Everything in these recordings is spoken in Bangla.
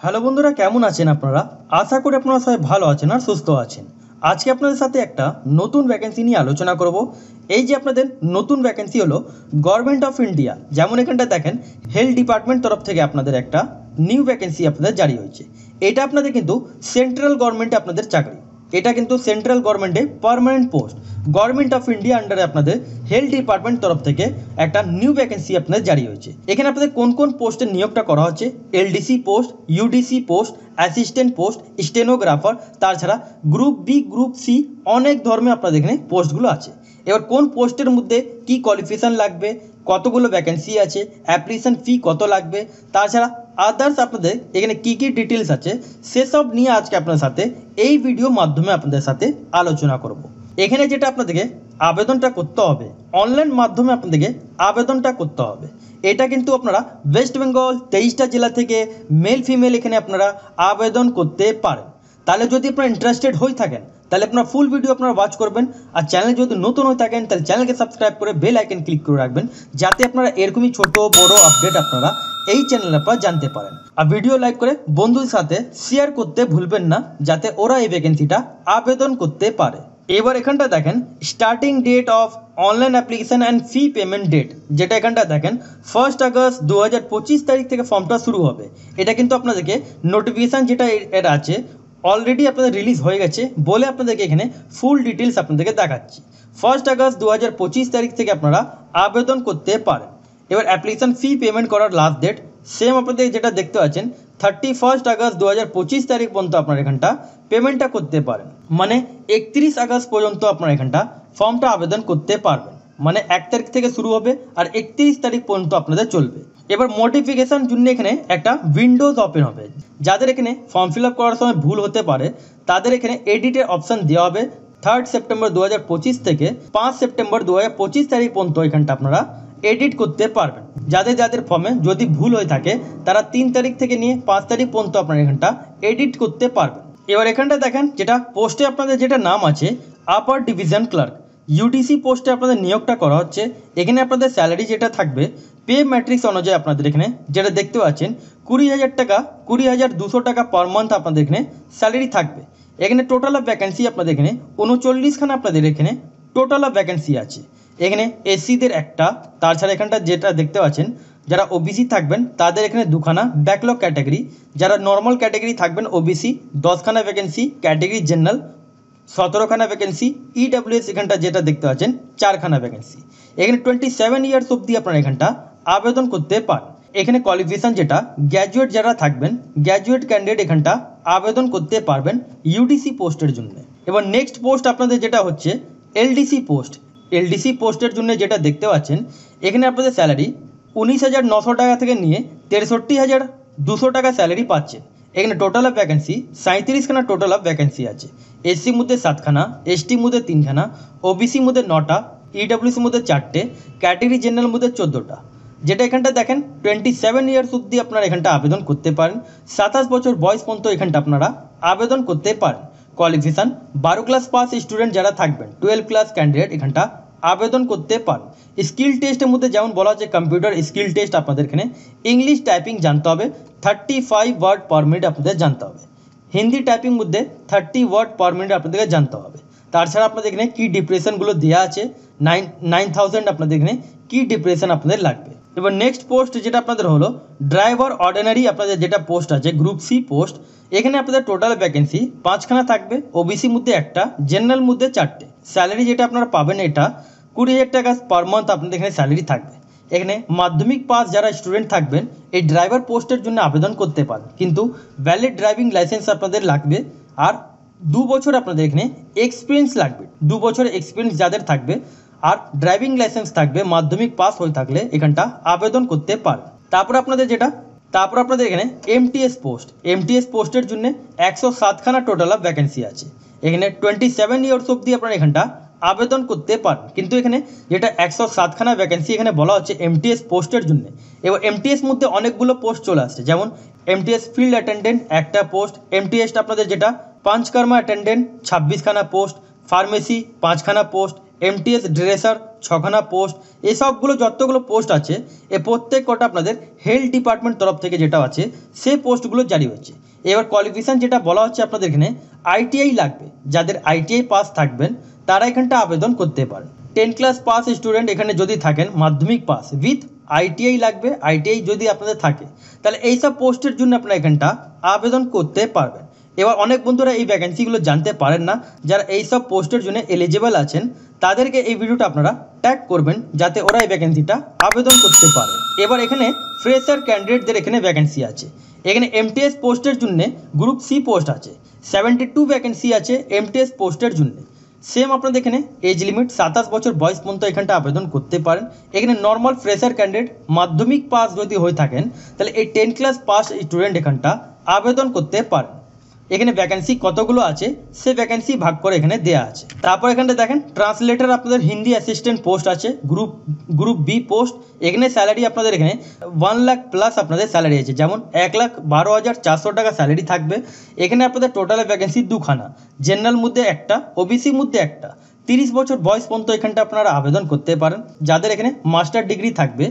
হ্যালো বন্ধুরা, কেমন আছেন আপনারা? আশা করি আপনারা সবাই ভালো আছেন আর সুস্থ আছেন। আজকে আপনাদের সাথে একটা নতুন ভ্যাকেন্সি নিয়ে আলোচনা করব। এই যে আপনাদের নতুন ভ্যাকেন্সি হলো গভর্নমেন্ট অফ ইন্ডিয়া, যেমন এখানটা দেখেন হেলথ ডিপার্টমেন্ট তরফ থেকে আপনাদের একটা নিউ ভ্যাকেন্সি আপনাদের জারি হয়েছে। এটা আপনাদের কিন্তু সেন্ট্রাল গভর্নমেন্টে আপনাদের চাকরি, এটা কিন্তু সেন্ট্রাল গভর্নমেন্টে permanent post. Government of India আন্ডারে আপনাদের হেলথ ডিপার্টমেন্ট তরফ থেকে একটা নিউ ভ্যাকেন্সি আপনাদের জারি হয়েছে। এখানে আপনাদের কোন কোন পোস্টের নিয়োগটা করা হচ্ছে: LDC post, UDC post, assistant post, stenographer, তাছাড়া গ্রুপ বি, গ্রুপ সি, অনেক ধর্মে আপনাদের এখানে পোস্টগুলো আছে। এবার কোন পোস্টের মধ্যে কি কোয়ালিফিকেশান লাগবে, কতগুলো ভ্যাকেন্সি আছে, অ্যাপ্লিকেশন ফি কত লাগবে, তাছাড়া আদার্স আপনাদের এখানে কী কী ডিটেলস আছে, সেসব নিয়ে আজকে আপনাদের সাথে এই ভিডিও মাধ্যমে আপনাদের সাথে আলোচনা করব। এখানে যেটা আপনাদেরকে আবেদনটা করতে হবে, অনলাইন মাধ্যমে আপনাদেরকে আবেদনটা করতে হবে। এটা কিন্তু আপনারা ওয়েস্ট বেঙ্গল 23টা জেলা থেকে মেল ফিমেল এখানে আপনারা আবেদন করতে পারেন। তাহলে যদি আপনারা ইন্টারেস্টেড হয়ে থাকেন তাহলে আপনারা ফুল ভিডিও আপনারা ওয়াচ করবেন। আর চ্যানেল যদি নতুন হয়ে থাকেন তাহলে চ্যানেলকে সাবস্ক্রাইব করে বেল আইকন ক্লিক করে রাখবেন, যাতে আপনারা এরকমই ছোট বড় আপডেট আপনারা এই চ্যানেলে আপনারা জানতে পারেন। আর ভিডিও লাইক করে বন্ধুদের সাথে শেয়ার করতে ভুলবেন না, যাতে ওরা এই ভ্যাকেন্সিটা আবেদন করতে পারে। এবার এখানটা দেখেন starting date of online application and fee payment date, যেটা এখানটা দেখেন 1 আগস্ট 2025 তারিখ থেকে ফর্মটা শুরু হবে। এটা কিন্তু আপনাদেরকে নোটিফিকেশান যেটা এর আছে অলরেডি আপনাদের রিলিজ হয়ে গেছে বলে আপনাদেরকে এখানে ফুল ডিটেলস আপনাদেরকে দেখাচ্ছি। 1 আগস্ট 2025 তারিখ থেকে আপনারা আবেদন করতে পারেন। এবার অ্যাপ্লিকেশান ফি পেমেন্ট করার লাস্ট ডেট সেম আপনাদের যেটা দেখতে পাচ্ছেন 31 আগস্ট 2025 তারিখ পর্যন্ত আপনারা এখানটা পেমেন্টটা করতে পারেন। মানে 31 আগস্ট পর্যন্ত আপনারা এখানটা ফর্মটা আবেদন করতে পারবেন। মানে 1 তারিখ থেকে শুরু হবে আর 31 তারিখ পর্যন্ত আপনাদের চলবে। এবার মোটিফিকেশান জন্য এখানে একটা উইন্ডোজ ওপেন হবে। যাদের এখানে ফর্ম ফিল আপ করার সময় ভুল হতে পারে তাদের এখানে এডিটের অপশান দেওয়া হবে। 3 সেপ্টেম্বর 2025 থেকে 5 সেপ্টেম্বর 2025 তারিখ পর্যন্ত এখানটা আপনারা এডিট করতে পারবেন। যাদের যাদের ফর্মে যদি ভুল হয়ে থাকে তারা 3 তারিখ থেকে নিয়ে 5 তারিখ পর্যন্ত আপনারা এখানটা এডিট করতে পারবেন। এবার এখানটা দেখেন যেটা পোস্টে আপনাদের যেটা নাম আছে আপার ডিভিশন ক্লার্ক, ইউডিসি পোস্টে আপনাদের নিয়োগটা করা হচ্ছে। এখানে আপনাদের স্যালারি যেটা থাকবে পে ম্যাট্রিক্স অনুযায়ী আপনাদের এখানে যেটা দেখতে পাচ্ছেন 20,000 টাকা, 20,200 টাকা পার মান্থ আপনাদের এখানে স্যালারি থাকবে। এখানে টোটাল অফ ভ্যাকেন্সি আপনাদের এখানে 39খানা আপনাদের এখানে টোটাল অফ ভ্যাকেন্সি আছে। এখানে এসসিদের একটা, তাছাড়া এখানটা যেটা দেখতে পাচ্ছেন যারা ওবিসি থাকবেন তাদের এখানে 2খানা ব্যাকলগ ক্যাটাগরি, যারা নর্মাল ক্যাটাগরি থাকবেন ওবিসি 10খানা ভ্যাকেন্সি, ক্যাটাগরি জেনারেল 17খানা ভ্যাকেন্সি, ইডাব্লিউএস এখানটা যেটা দেখতে পাচ্ছেন 4খানা ভ্যাকেন্সি। এখানে 27 ইয়ার্স অবধি আপনারা এখানটা আবেদন করতে পারেন। এখানে কোয়ালিফিকেশান যেটা গ্র্যাজুয়েট যারা থাকবেন গ্র্যাজুয়েট ক্যান্ডিডেট এখানটা আবেদন করতে পারবেন ইউডিসি পোস্টের জন্য। এবার নেক্সট পোস্ট আপনাদের যেটা হচ্ছে এলডিসি পোস্ট। এলডিসি পোস্টের জন্য যেটা দেখতে পাচ্ছেন এখানে আপনাদের স্যালারি 19,900 টাকা থেকে নিয়ে 63,200 টাকা স্যালারি পাচ্ছেন। এখানে টোটাল অফ ভ্যাকেন্সি 37খানা টোটাল অফ ভ্যাকেন্সি আছে। এসসির মধ্যে 7খানা, এসটির মধ্যে 3খানা, ওবিসির মধ্যে 9টা, ইডাব্লিউসির মধ্যে 4টে, ক্যাটাগরি জেনারেল মধ্যে 14টা। যেটা এখানটা দেখেন 27 ইয়ার্স অবধি আপনারা এখানটা আবেদন করতে পারেন। 27 বছর বয়স পর্যন্ত এখানটা আপনারা আবেদন করতে পারেন। কোয়ালিফিকেশান 12 ক্লাস পাস স্টুডেন্ট যারা থাকবেন 12 ক্লাস ক্যান্ডিডেট এখানটা আবেদন করতে পারেন। স্কিল টেস্টের মধ্যে যেমন বলা হচ্ছে কম্পিউটার স্কিল টেস্ট আপনাদের এখানে, ইংলিশ টাইপিং জানতে হবে, 35 ওয়ার্ড পার মিনিট আপনাদের জানতে হবে। হিন্দি টাইপিং মধ্যে 30 ওয়ার্ড পার মিনিট আপনাদেরকে জানতে হবে। তাছাড়া আপনাদের এখানে কি ডিপ্রেশনগুলো দেওয়া আছে 9,000 আপনাদের এখানে কি ডিপ্রেশন আপনাদের লাগবে। এবার নেক্সট পোস্ট যেটা আপনাদের হলো ড্রাইভার অর্ডিনারি, আপনাদের যেটা পোস্ট আছে গ্রুপ সি পোস্ট। এখানে আপনাদের টোটাল ভ্যাকেন্সি 5খানা থাকবে, ওবিসি মধ্যে একটা, জেনারেল মধ্যে 4টে। স্যালারি যেটা আপনারা পাবেন এটা 20,000 টাকা পার মান্থ আপনাদের এখানে স্যালারি থাকবে। এখানে মাধ্যমিক পাস যারা স্টুডেন্ট থাকবেন এই ড্রাইভার পোস্টের জন্য আবেদন করতে পারেন, কিন্তু ভ্যালিড ড্রাইভিং লাইসেন্স আপনাদের লাগবে। আর 2 বছর আপনাদের এখানে এক্সপিরিয়েন্স লাগবে, 2 বছরের এক্সপিরিয়েন্স যাদের থাকবে আর ড্রাইভিং লাইসেন্স থাকবে মাধ্যমিক পাস হয়ে থাকলে এখানটা আবেদন করতে পারেন। তারপর আপনাদের এখানে এমটিএস পোস্ট, এমটিএস পোস্টের জন্য 107খানা টোটাল অফ ভ্যাকেন্সি আছে। এখানে 27 ইয়ার্স অবধি আপনারা এখানটা আবেদন করতে পারেন। কিন্তু এখানে যেটা 107খানা ভ্যাকেন্সি এখানে বলা হচ্ছে এমটিএস পোস্টের জন্য। এবার এমটিএস মধ্যে অনেকগুলো পোস্ট চলে আসছে, যেমন এমটিএস ফিল্ড অ্যাটেন্ডেন্ট একটা পোস্ট, এমটিএস আপনাদের যেটা পাঞ্চকর্মা অ্যাটেন্ডেন্ট 26খানা পোস্ট, ফার্মেসি 5খানা পোস্ট, এমটিএস ড্রেসার ছখানা পোস্ট, এসবগুলো যতগুলো পোস্ট আছে এ প্রত্যেক কটা আপনাদের হেলথ ডিপার্টমেন্ট তরফ থেকে যেটা আছে সে পোস্টগুলো জারি হচ্ছে। এবার কোয়ালিফিকেশান যেটা বলা হচ্ছে আপনাদের এখানে আইটিআই লাগবে, যাদের আইটিআই পাস থাকবেন তারা এখানটা আবেদন করতে পারেন। 10 ক্লাস পাস স্টুডেন্ট এখানে যদি থাকেন, মাধ্যমিক পাস উইথ আইটিআই লাগবে, আইটিআই যদি আপনাদের থাকে তাহলে এইসব পোস্টের জন্য আপনারা এখানটা আবেদন করতে পারবেন। এবার অনেক বন্ধুরা এই ভ্যাকেন্সিগুলো জানতে পারেন না, যারা এইসব পোস্টের জন্য এলিজিবল আছেন তাদেরকে এই ভিডিওটা আপনারা ট্যাগ করবেন যাতে ওরা এই ভ্যাকেন্সিটা আবেদন করতে পারে। এবার এখানে ফ্রেশার ক্যান্ডিডেটদের এখানে ভ্যাকেন্সি আছে। এখানে এমটিএস পোস্টের জন্য গ্রুপ সি পোস্ট আছে, 72 ভ্যাকেন্সি আছে এমটিএস পোস্টের জন্য। সেম আপনাদের এখানে এজ লিমিট 27 বছর বয়স পর্যন্ত এখানটা আবেদন করতে পারেন। এখানে নর্মাল ফ্রেশার ক্যান্ডিডেট মাধ্যমিক পাস যদি হয়ে থাকেন তাহলে এই 10 ক্লাস পাস স্টুডেন্ট এখানটা আবেদন করতে পারেন। এখানে ভ্যাকেন্সি কতগুলো আছে সে ভ্যাকেন্সি ভাগ করে এখানে দেওয়া আছে। তারপর এখানটা দেখেন ট্রান্সলেটর আপনাদের হিন্দি অ্যাসিস্ট্যান্ট পোস্ট আছে, গ্রুপ বি পোস্ট। এখানে স্যালারি আপনাদের এখানে 1 লাখ প্লাস আপনাদের স্যালারি আছে, যেমন 1,12,400 টাকা স্যালারি থাকবে। এখানে আপনাদের টোটাল ভ্যাকেন্সি দুখানা, জেনারেল মধ্যে একটা, ওবিসি মধ্যে একটা। 30 বছর বয়স পর্যন্ত এখানটা আপনারা আবেদন করতে পারেন। যাদের এখানে মাস্টার ডিগ্রি থাকবে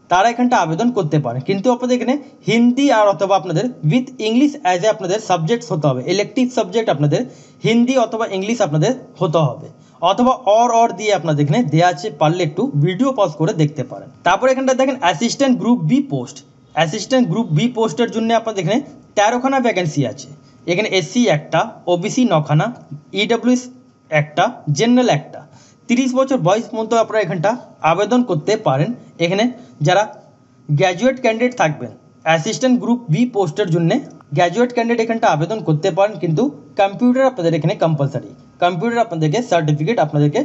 তারা এখানটা আবেদন করতে পারেন, কিন্তু আপনাদের এখানে হিন্দি আর অথবা আপনাদের উইথ ইংলিশ অ্যাজ এ আপনাদের সাবজেক্টস হতে হবে। ইলেকটিভ সাবজেক্ট আপনাদের হিন্দি অথবা ইংলিশ আপনাদের হতে হবে, অথবা অর দিয়ে আপনাদের এখানে দেওয়া আছে, পারলে একটু ভিডিও পজ করে দেখতে পারেন। তারপর এখানটা দেখেন assistant group B post. Assistant group B পোস্টের জন্য আপনাদের এখানে 13খানা ভ্যাকেন্সি আছে। এখানে এসসি একটা, ওবিসি 9খানা, ইডব্লিউএস একটা, জেনারেল একটা। 30 বছর বয়স পর্যন্ত আপনারা এখানটা আবেদন করতে পারেন। এখানে যারা গ্র্যাজুয়েট ক্যান্ডিডেট থাকবেন অ্যাসিস্ট্যান্ট গ্রুপ বি পোস্টের জন্য গ্র্যাজুয়েট ক্যান্ডিডেট এখানটা আবেদন করতে পারেন, কিন্তু কম্পিউটার আপনাদের এখানে কম্পালসারি। কম্পিউটার আপনাদেরকে সার্টিফিকেট আপনাদেরকে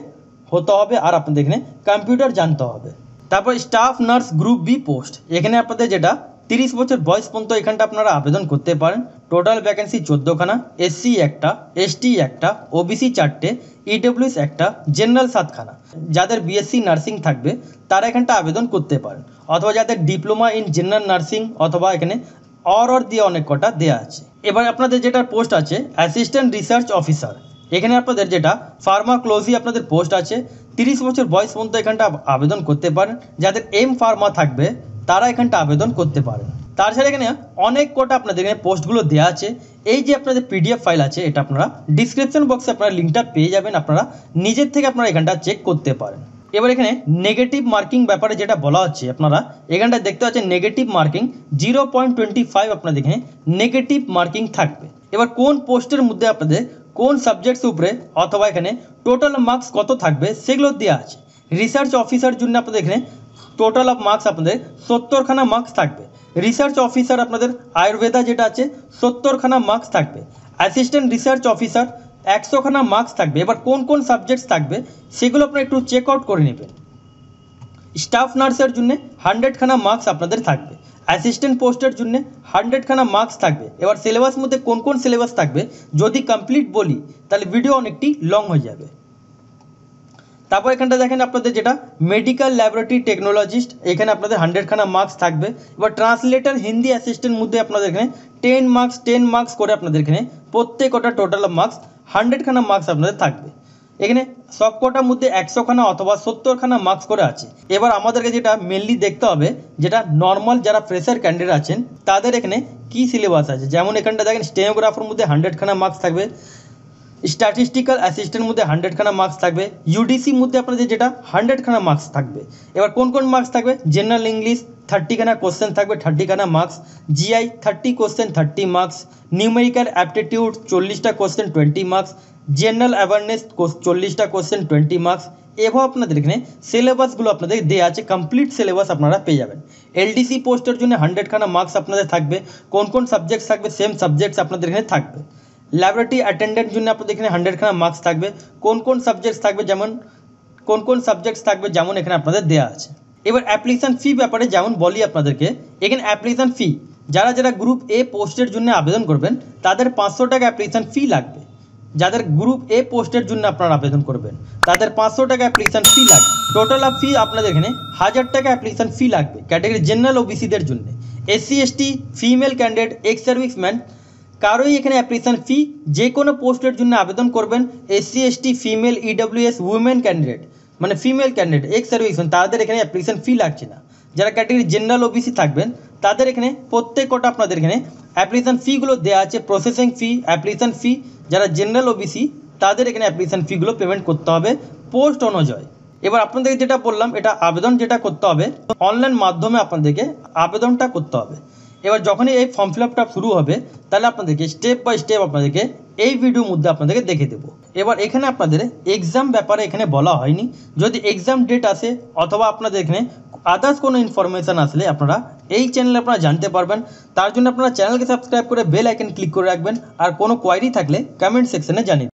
হতে হবে আর আপনাদের এখানে কম্পিউটার জানতে হবে। তারপর staff nurse group B post, এখানে আপনাদের যেটা 30 বছর বয়স পর্যন্ত এখানটা আপনারা আবেদন করতে পারেন। টোটাল ভ্যাকেন্সি 14খানা, এসসি একটা, এসটি একটা, ওবিসি 4টে, ইডব্লিউএস একটা, জেনারেল 7খানা। যাদের বিএসসি নার্সিং থাকবে তারা এখানটা আবেদন করতে পারেন, অথবা যাদের ডিপ্লোমা ইন জেনারেল নার্সিং অথবা এখানে অর দিয়ে অনেক কটা দেওয়া আছে। এবার আপনাদের যেটা পোস্ট আছে অ্যাসিস্ট্যান্ট রিসার্চ অফিসার, এখানে আপনাদের যেটা ফার্মাকোলজি আপনাদের পোস্ট আছে। 30 বছর বয়স পর্যন্ত এখানটা আবেদন করতে পারেন। যাদের এম ফার্মা থাকবে তারা এখানটা আবেদন করতে পারেন। তাছাড়া এখানে অনেক কটা আপনাদের এখানে পোস্টগুলো দেওয়া আছে। এই যে আপনাদের পিডিএফ ফাইল আছে এটা আপনারা ডিসক্রিপশন বক্সে আপনারা লিঙ্কটা পেয়ে যাবেন, আপনারা নিজের থেকে আপনারা এখানটা চেক করতে পারেন। এবার এখানে নেগেটিভ মার্কিং ব্যাপারে যেটা বলা হচ্ছে আপনারা এখানটা দেখতে পাচ্ছেন নেগেটিভ মার্কিং 0.25 আপনাদের এখানে নেগেটিভ মার্কিং থাকবে। এবার কোন পোস্টের মধ্যে আপনাদের কোন সাবজেক্টস উপরে অথবা এখানে টোটাল মার্কস কত থাকবে সেগুলো দেওয়া আছে। রিসার্চ অফিসার জন্য আপনাদের এখানে টোটাল অফ মার্কস আপনাদের 70খানা মার্কস থাকবে। রিসার্চ অফিসার আপনাদের আয়ুর্বেদা যেটা আছে 70খানা মার্কস থাকবে। অ্যাসিস্ট্যান্ট রিসার্চ অফিসার 100খানা মার্কস থাকবে। এবার কোন কোন সাবজেক্টস থাকবে সেগুলো আপনারা একটু চেক আউট করে নেবেন। স্টাফ নার্সের জন্য 100খানা মার্কস আপনাদের থাকবে। অ্যাসিস্ট্যান্ট পোস্টের জন্য 100খানা মার্কস থাকবে। এবার সিলেবাস মধ্যে কোন কোন সিলেবাস থাকবে যদি কমপ্লিট বলি তাহলে ভিডিও অনেকটি লং হয়ে যাবে। তারপর এখানটা দেখেন আপনাদের যেটা মেডিকেল ল্যাবরেটরি টেকনোলজিস্ট, এখানে আপনাদের 100খানা মার্কস থাকবে। এবার ট্রান্সলেটর হিন্দি অ্যাসিস্ট্যান্ট মধ্যে আপনাদের এখানে 10 মার্কস করে আপনাদের এখানে প্রত্যেকটা টোটাল মার্কস 100খানা মার্কস আপনাদের থাকবে। এখানে সব কটার মধ্যে 100খানা অথবা 70খানা মার্কস করে আছে। এবার আমাদেরকে যেটা মেনলি দেখতে হবে যেটা নর্মাল যারা ফ্রেশার ক্যান্ডিডেট আছেন তাদের এখানে কি সিলেবাস আছে। যেমন এখানটা দেখেন স্টেনোগ্রাফার মধ্যে 100খানা মার্কস থাকবে, স্ট্যাটিস্টিক্যাল অ্যাসিস্ট্যান্ট মধ্যে 100খানা মার্কস থাকবে, ইউডিসি মধ্যে আপনাদের যেটা 100খানা মার্কস থাকবে। এবার কোন কোন মার্কস থাকবে জেনারেল ইংলিশ 30খানা কোশ্চেন থাকবে, 30খানা marks, GI 30 question 30 marks, numerical aptitude 40টা কোশ্চেন 20 মার্কস, জেনারেল অ্যাওয়ারনেস 40টা কোশ্চেন 20 মার্কস। এভাবে আপনাদের এখানে সিলেবাসগুলো আপনাদের দেওয়া আছে, কমপ্লিট সিলেবাস আপনারা পেয়ে যাবেন। এলডিসি পোস্টের জন্য 100খানা মার্কস আপনাদের থাকবে। কোন কোন সাবজেক্টস থাকবে সেম সাবজেক্টস আপনাদের এখানে থাকবে। ল্যাবরেটরি অ্যাটেন্ডেন্ট জন্য আপনাদের এখানে 100খানা মার্কস থাকবে। কোন কোন সাবজেক্টস থাকবে যেমন এখানে আপনাদের দেওয়া আছে। এবার অ্যাপ্লিকেশন ফি ব্যাপারে যেমন বলি আপনাদেরকে, এখানে অ্যাপ্লিকেশন ফি যারা গ্রুপ এ পোস্টের জন্য আবেদন করবেন তাদের 500 টাকা অ্যাপ্লিকেশন ফি লাগবে। যাদের গ্রুপ এ পোস্টের জন্য আপনারা আবেদন করবেন তাদের 500 টাকা অ্যাপ্লিকেশন ফি লাগবে। টোটাল অফ ফি আপনাদের এখানে 1000 টাকা অ্যাপ্লিকেশন ফি লাগবে ক্যাটাগরি জেনারেল ওবিসিদের জন্য। SC ST female candidate ex serviceman কারোই এখানে অ্যাপ্লিকেশন ফি যে কোনো পোস্টের জন্য আবেদন করবেন। SC ST female EWS women candidate মানে ফিমেল ক্যান্ডিডেট এক্স সার্ভিসম্যান তাদের এখানে অ্যাপ্লিকেশন ফি লাগছে না। যারা ক্যাটাগরি জেনারেল ওবিসি থাকবেন তাদের এখানে প্রত্যেক কটা আপনাদের এখানে অ্যাপ্লিকেশন ফিগুলো দেওয়া আছে, প্রসেসিং ফি, অ্যাপ্লিকেশন ফি। যারা জেনারেল ওবিসি তাদের এখানে অ্যাপ্লিকেশন ফিগুলো পেমেন্ট করতে হবে পোস্ট অনুযায়ী। এবার আপনাদেরকে যেটা বললাম, এটা আবেদন যেটা করতে হবে অনলাইন মাধ্যমে আপনাদেরকে আবেদনটা করতে হবে। এবার যখনই এই ফর্ম ফিল আপটা শুরু হবে তাহলে আপনাদেরকে স্টেপ বাই স্টেপ আপনাদেরকে এই ভিডিওর মধ্যে আপনাদেরকে দেখে দেবো। এবার এখানে আপনাদের এক্সাম ব্যাপারে এখানে বলা হয়নি। যদি এক্সাম ডেট আসে অথবা আপনাদের এখানে আদার্স কোনো ইনফরমেশান আসলে আপনারা এই চ্যানেলে আপনারা জানতে পারবেন। তার জন্য আপনারা চ্যানেলকে সাবস্ক্রাইব করে বেল আইকন ক্লিক করে রাখবেন। আর কোনো কোয়ারি থাকলে কমেন্ট সেকশনে জানিয়ে